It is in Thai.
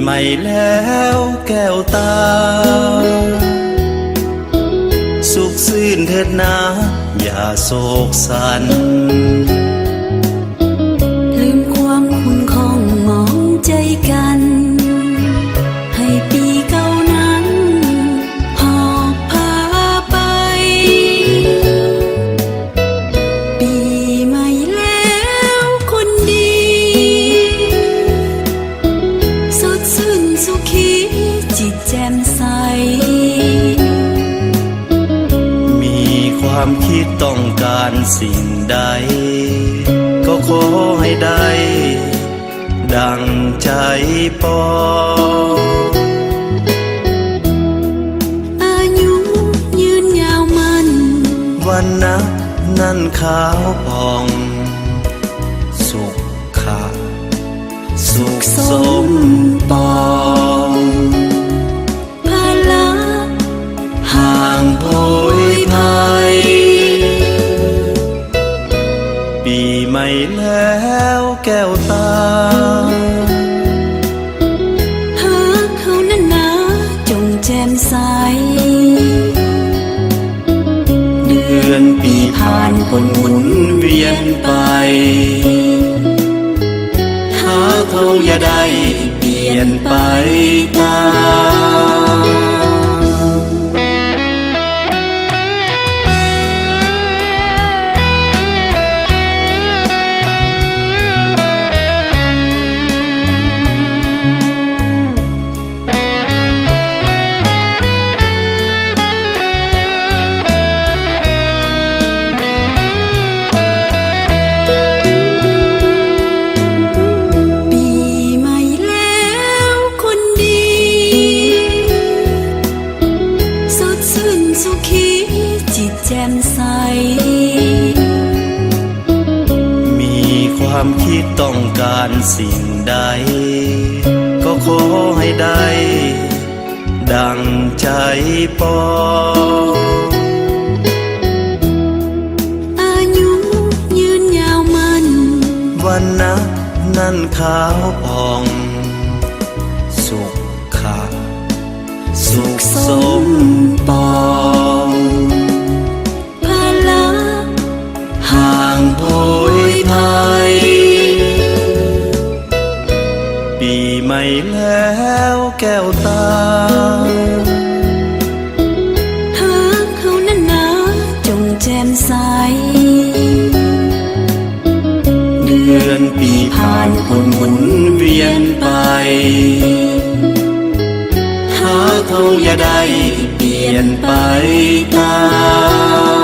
ใหม่แล้วแก้วตาสุขซื่นเถิดนะอย่าโศกสันลืมความคุ้นของมองใจกันให้ปีเก่านั้นหอบพาไปปีใหม่แล้วคนดีสดชื่นสุขีจิตแจ่มใสความคิดต้องการสิ่งใดก็ขอให้ได้ดังใจปองอายุยืนยาวมันวันนับนั้นขาวผ่องสุขค่ะสุขสมปองภาระห่างโพยภัยปีใหม่แล้วแก้วตาหากเขานั้นนะจงแจ่มใสเดือนปีผ่านคนหมุนเวียนไปหาเขาอย่าได้เปลี่ยนไปตามสุขีจิตแจ่มใสมีความคิดต้องการสิ่งใดก็ขอให้ได้ดังใจปองอายุยืนยาวมันวันนับนั้นขาวผ่องสุขค่ะสุขสมปองภาระห่างโพยภัยปีใหม่แล้วแก้วตาหากเขานั้นนะจงแจ่มใสเดือนปีผ่านคนหมุนเวียนไปหาเขาอย่าได้เปลี่ยนไปตาม